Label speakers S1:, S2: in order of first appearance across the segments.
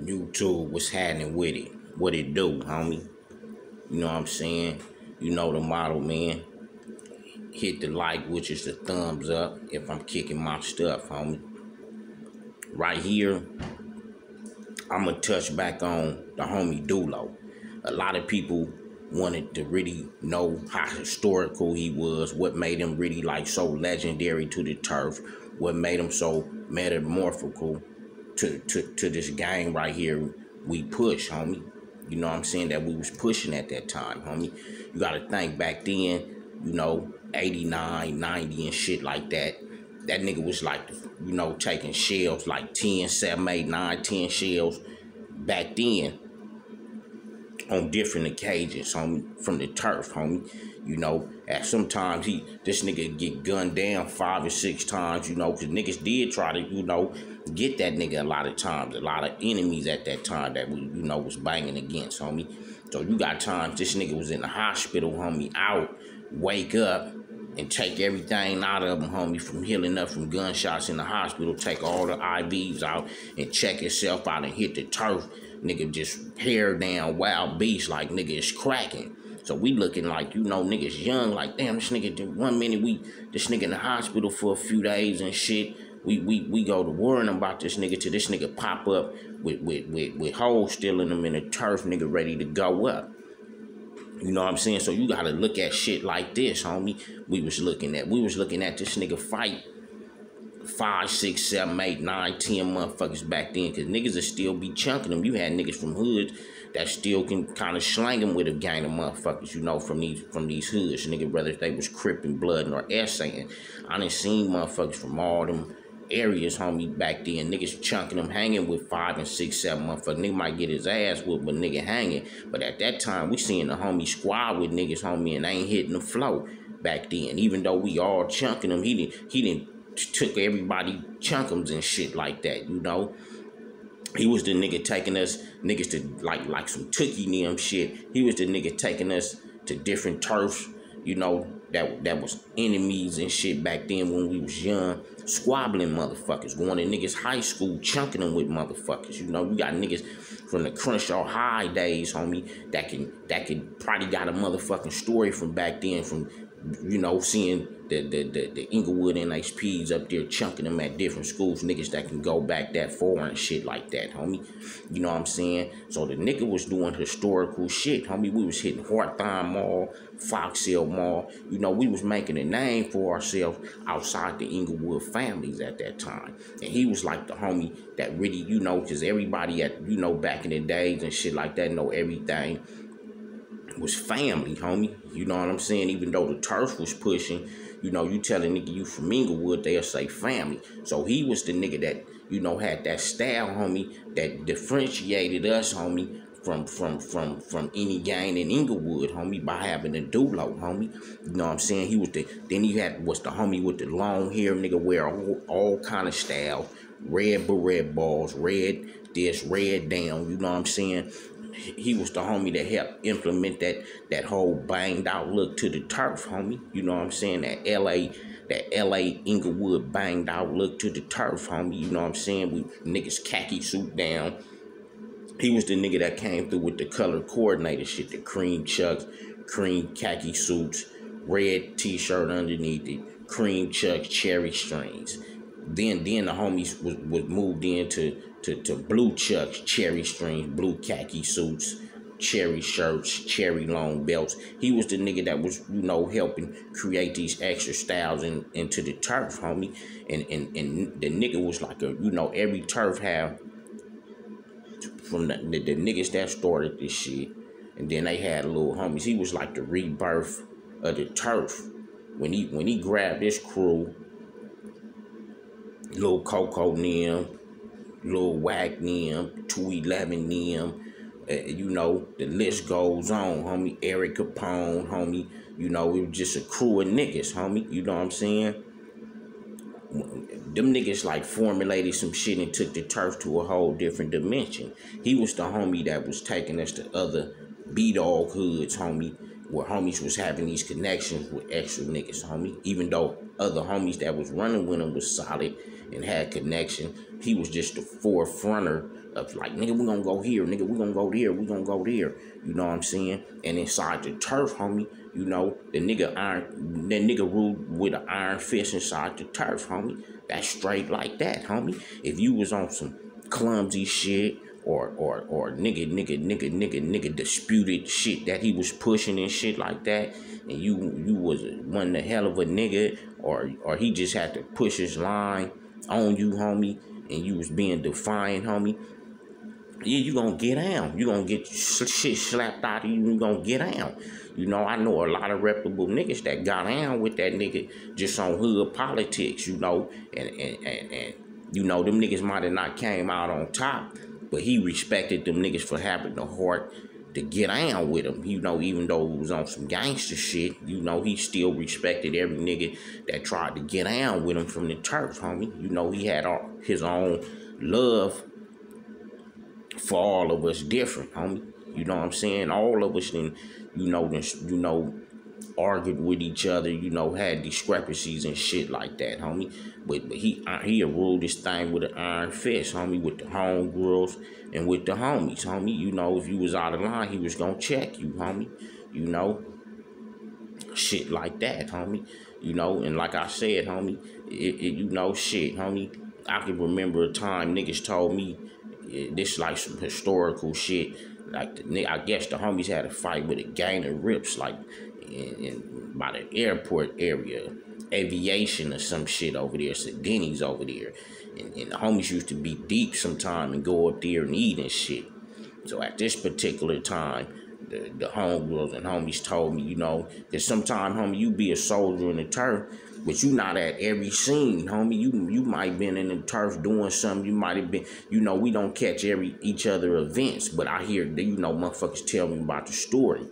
S1: YouTube, what's happening with it? What it do, homie? You know what I'm saying? You know the model, man. Hit the like, which is the thumbs up if I'm kicking my stuff, homie. Right here, I'm going to touch back on the homie Dolow. A lot of people wanted to really know how historical he was, what made him really like so legendary to the turf, what made him so metamorphical to this gang right here we push, homie. You know what I'm saying? That we was pushing at that time, homie. You got to think back then, 89, 90 and shit like that. That nigga was like, taking shells, like 10, 7, 8, 9, 10 shells back then on different occasions, homie, from the turf, homie. At sometimes this nigga get gunned down 5 or 6 times, because niggas did try to, get that nigga a lot of times. A lot of enemies at that time that we, was banging against, homie. So you got times this nigga was in the hospital, homie, out, wake up, and take everything out of him, homie, from healing up from gunshots in the hospital, take all the IVs out and check himself out and hit the turf. Nigga just hair down, wild beast, like nigga is cracking. So we looking like, niggas young, like, damn, this nigga, 1 minute this nigga in the hospital for a few days and shit. We go to worrying about this nigga till this nigga pop up with holes still in him in the turf, nigga ready to go up. You know what I'm saying? So you gotta look at shit like this, homie. We was looking at this nigga fight 5, 6, 7, 8, 9, 10 motherfuckers back then, cause niggas will still be chunking them. You had niggas from hoods that still can kind of slang them with a gang of motherfuckers, from these hoods, nigga, whether they was Crippin' Blood or essaying. I done seen motherfuckers from all them areas, homie, back then. Niggas chunking them, hanging with 5 and 6, 7 motherfuckers. Nigga might get his ass whooped, but nigga hanging. But at that time, we seeing the homie squad with niggas, homie, and they ain't hitting the flow back then. Even though we all chunking them, he didn't took everybody chunkums and shit like that, He was the nigga taking us niggas to like some Tookie them shit. He was the nigga taking us to different turfs, that was enemies and shit back then when we was young, squabbling motherfuckers, going to niggas high school, chunking them with motherfuckers. You got niggas from the Crenshaw High days, homie, that can probably got a motherfucking story from back then, from seeing the Inglewood NHPs up there chunking them at different schools, niggas that can go back that far and shit like that, homie. You know what I'm saying? So the nigga was doing historical shit, homie. We was hitting Hawthorne Mall, Fox Hill Mall. We was making a name for ourselves outside the Inglewood families at that time. And he was like the homie that really, because everybody at, back in the days and shit like that know everything was family, homie. You know what I'm saying? Even though the turf was pushing, you tell a nigga you from Inglewood, they'll say family. So he was the nigga that, had that style, homie, that differentiated us, homie, from any gang in Inglewood, homie, by having a Dolow, homie. You know what I'm saying? He was the homie with the long hair, nigga, wear all kind of styles, red beret balls, red this, red down, you know what I'm saying? He was the homie that helped implement that whole banged out look to the turf, homie. You know what I'm saying? That LA Inglewood banged out look to the turf, homie. You know what I'm saying? We niggas khaki suit down. He was the nigga that came through with the color coordinated shit, the cream chucks, cream khaki suits, red t-shirt underneath it, cream chucks, cherry strings. Then the homies was moved into to blue chucks, cherry strings, blue khaki suits, cherry shirts, cherry long belts. He was the nigga that was, helping create these extra styles into the turf, homie. And the nigga was like every turf have from the niggas that started this shit. And then they had little homies. He was like the rebirth of the turf. When he grabbed this crew, Lil Coco them, Lil Wack them, 211 them, the list goes on, homie. Eric Capone, homie. It was just a crew of niggas, homie. You know what I'm saying? Them niggas like formulated some shit and took the turf to a whole different dimension. He was the homie that was taking us to other B-Dog hoods, homie, where homies was having these connections with extra niggas, homie. Even though other homies that was running with him was solid and had connection, he was just the forefronter of like, nigga, we gonna go here, nigga, we gonna go there, we gonna go there. You know what I'm saying? And inside the turf, homie, you know, that nigga ruled with an iron fist inside the turf, homie. That's straight like that, homie. If you was on some clumsy shit or nigga disputed shit that he was pushing and shit like that, and you was one the hell of a nigga, or he just had to push his line on you, homie, and you was being defiant, homie, yeah, you gonna get down. You gonna get shit slapped out of you. You gonna get down. You know, I know a lot of reputable niggas that got down with that nigga just on hood politics, you know, and you know, them niggas might have not came out on top, but he respected them niggas for having the heart to get down with him. You know, even though it was on some gangster shit, you know, he still respected every nigga that tried to get down with him from the turf, homie. You know, he had his own love for all of us different, homie. You know what I'm saying? All of us then, you know, argued with each other, you know, had discrepancies and shit like that, homie. But he ruled this thing with an iron fist, homie, with the homegirls and with the homies, homie. You know, if you was out of line, he was gonna check you, homie. You know, shit like that, homie. You know, and like I said, homie, you know, shit, homie. I can remember a time niggas told me, this like some historical shit. Like I guess the homies had a fight with a gang of Rips, like in by the airport area, aviation or some shit over there. It's a Denny's over there, and the homies used to be deep sometime and go up there and eat and shit. So at this particular time, the homegirls and homies told me, you know, that sometime, homie, you be a soldier in the turf, but you not at every scene, homie. You might been in the turf doing something. You might have been, you know, we don't catch each other events, but I hear, you know, motherfuckers tell me about the story.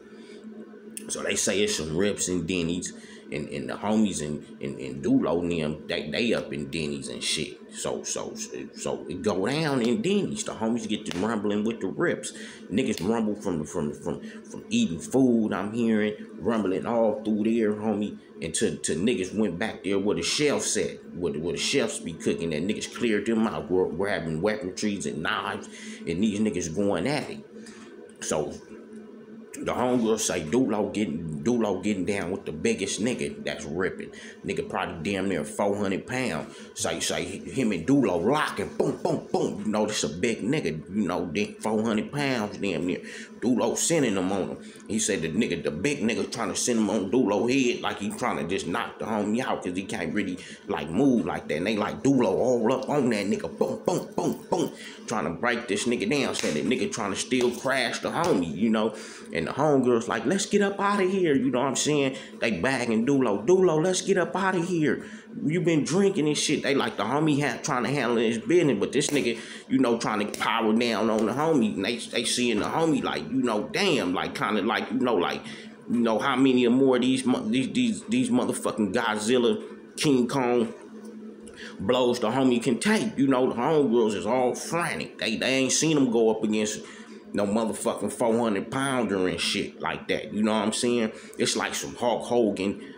S1: So they say it's some Rips and Denny's, and the homies in Dolow and them, they up in Denny's and shit. So it go down in Denny's. The homies get to rumbling with the Rips. Niggas rumble from eating food. I'm hearing rumbling all through there, homie. And to niggas went back there where the chefs at, where the chefs be cooking. That niggas cleared them out, grabbing weaponries and knives, and these niggas going at it. So the homegirl say Dolow getting down with the biggest nigga that's ripping. Nigga probably damn near 400 pounds. Say him and Dolow locking, boom, boom, boom. You know, this a big nigga, you know, 400 pounds damn near. Dolow sending them on him. He said the big nigga trying to send him on Dolow head like he trying to just knock the homie out because he can't really like move like that. And they like Dolow all up on that nigga, boom, boom, boom, boom, trying to break this nigga down. Said the nigga trying to still crash the homie, you know. And the homegirls like, let's get up out of here, you know what I'm saying? They bagging Dolow, let's get up out of here. You been drinking and shit. They like the homie trying to handle his business, but this nigga, you know, trying to power down on the homie. And they seeing the homie like, you know, damn, like kind of like, you know, how many more of these motherfucking Godzilla, King Kong blows the homie can take. You know, the homegirls is all frantic. They ain't seen them go up against no motherfucking 400 pounder and shit like that. You know what I'm saying? It's like some Hulk Hogan,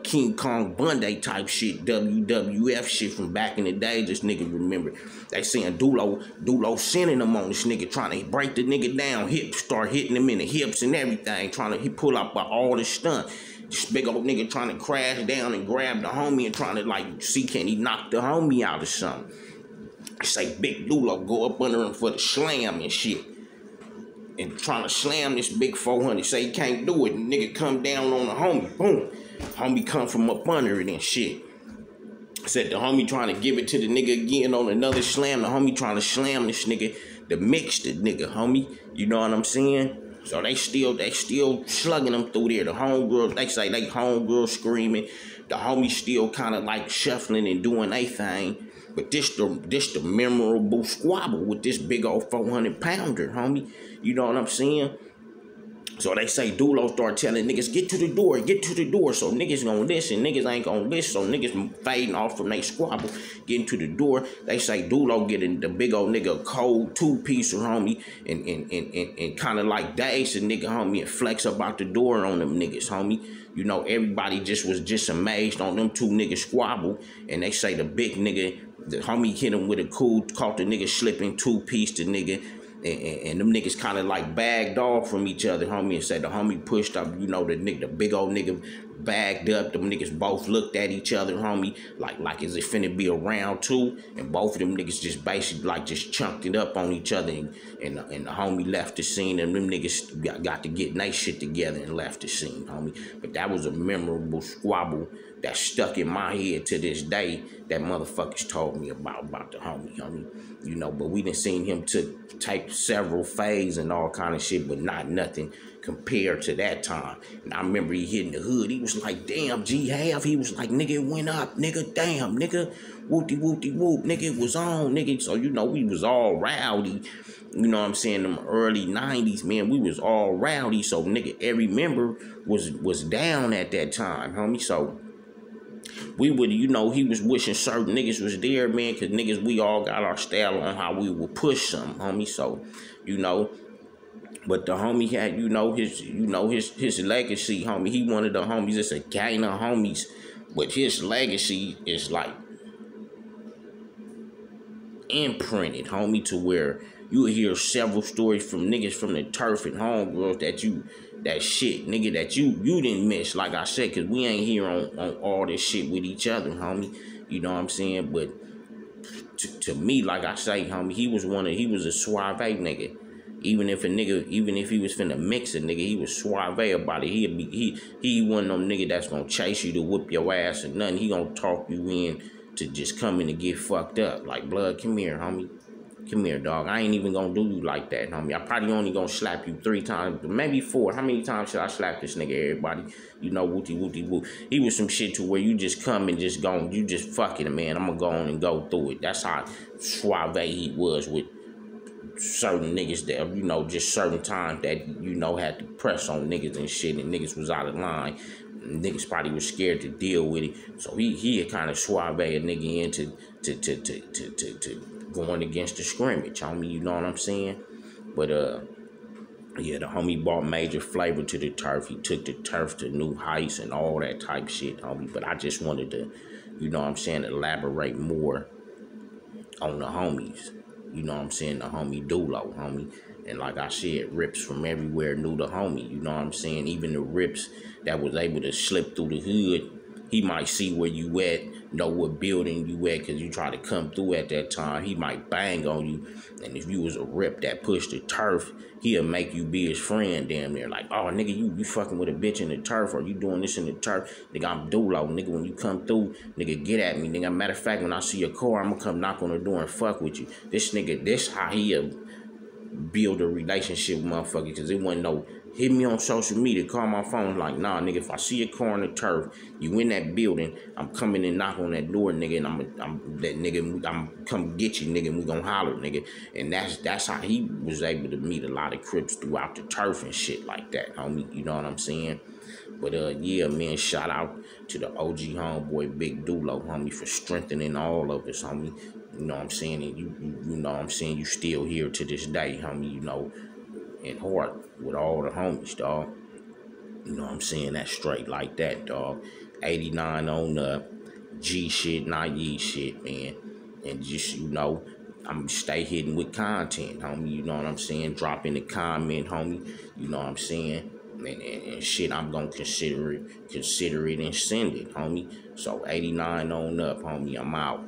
S1: King Kong Bundy type shit, WWF shit from back in the day. This nigga remember. They saying Dolow sending them on this nigga, trying to break the nigga down, start hitting him in the hips and everything, he pull up all this stunt. This big old nigga trying to crash down and grab the homie and trying to like see can he knock the homie out or something. Say big Dolow go up under him for the slam and shit. And trying to slam this big 400. Say he can't do it. And nigga come down on the homie. Boom. Homie come from up under it and shit. Said the homie trying to give it to the nigga again on another slam. The homie trying to slam this nigga. The mixed nigga, homie. You know what I'm saying? So they still slugging them through there. The homegirls, they say they homegirls screaming. The homie still kind of like shuffling and doing their thing. But this the memorable squabble with this big old 400 pounder, homie. You know what I'm saying? So they say Dolow start telling niggas, get to the door. So niggas gonna listen, niggas ain't gonna listen. So niggas fading off from they squabble, getting to the door. They say Dolow getting the big old nigga cold two-piecer, homie, and kind of like dash the nigga, homie, and flex up out the door on them niggas, homie. You know, everybody was amazed on them two niggas squabble. And they say the big nigga The homie hit him with a cool, caught the nigga slipping, two-piece the nigga, and them niggas kind of like bagged off from each other, homie, and said the homie pushed up, you know, the nigga, the big old nigga bagged up. Them niggas both looked at each other, homie, like is it finna be a round two? And both of them niggas just basically like just chunked it up on each other, and the homie left the scene, and them niggas got to get nice shit together and left the scene, homie. But that was a memorable squabble that stuck in my head to this day that motherfuckers told me about the homie, you know. But we done seen him take several fades and all kind of shit, but not nothing compared to that time. And I remember he hitting the hood. He was like, damn, G-Half. He was like, nigga, it went up, nigga, damn, nigga, whoopty whoopty whoop, nigga, it was on, nigga. So, you know, we was all rowdy. You know what I'm saying? Them early 90s, man, we was all rowdy. So, nigga, every member was down at that time, homie. So, we would, you know, he was wishing certain niggas was there, man, because niggas, we all got our style on how we would push some, homie. So, you know, but the homie had, his legacy, homie. He one of the homies, it's a gang of homies, but his legacy is like imprinted, homie, to where you will hear several stories from niggas from the turf and homegirls that shit, nigga, that you didn't miss, like I said, because we ain't here on all this shit with each other, homie. You know what I'm saying? But to me, like I say, homie, he was a suave nigga. Even if he was finna mix a nigga, he was suave about it. He wasn't no nigga that's gonna chase you to whoop your ass or nothing. He gonna talk you in to just come in and get fucked up. Like, blood, come here, homie. Come here, dog. I ain't even gonna do you like that, homie. I probably only gonna slap you 3 times, maybe 4. How many times should I slap this nigga, everybody? You know, wooty woo. He was some shit to where you just come and just go, you just fuck it, man. I'm gonna go on and go through it. That's how suave he was with certain niggas that, you know, just certain times that, you know, had to press on niggas and shit, and niggas was out of line. Niggas probably was scared to deal with it. So he had kind of suave a nigga into to going against the scrimmage, homie, you know what I'm saying? But yeah, the homie brought major flavor to the turf. He took the turf to new heights and all that type shit, homie. But I just wanted to, you know what I'm saying, elaborate more on the homies. You know what I'm saying? The homie Dolow, homie. And like I said, rips from everywhere knew the homie. You know what I'm saying? Even the rips that was able to slip through the hood, he might see where you at, know what building you at, because you try to come through at that time. He might bang on you. And if you was a rip that pushed the turf, he'll make you be his friend damn near. Like, oh, nigga, you fucking with a bitch in the turf, or you doing this in the turf. Nigga, I'm Dolow. Nigga, when you come through, nigga, get at me. Nigga, matter of fact, when I see your car, I'm going to come knock on the door and fuck with you. This nigga, this how he'll build a relationship with motherfucker, because it wasn't no hit me on social media, call my phone. Like, nah, nigga, if I see a car on the turf, you in that building, I'm coming and knock on that door, nigga, and I'm come get you, nigga, and we gonna holler, nigga. And that's how he was able to meet a lot of Crips throughout the turf and shit like that, homie. You know what I'm saying? But yeah, man, shout out to the OG homeboy Big Dolow, homie, for strengthening all of us, homie. You know what I'm saying? And you know what I'm saying? You still here to this day, homie, you know, in heart with all the homies, dog. You know what I'm saying? That's straight like that, dog. 89 on up, G shit, not ye shit, man. And just, you know, I'm stay hitting with content, homie. You know what I'm saying? Drop in the comment, homie. You know what I'm saying? And shit, I'm gonna consider it and send it, homie. So 89 on up, homie. I'm out.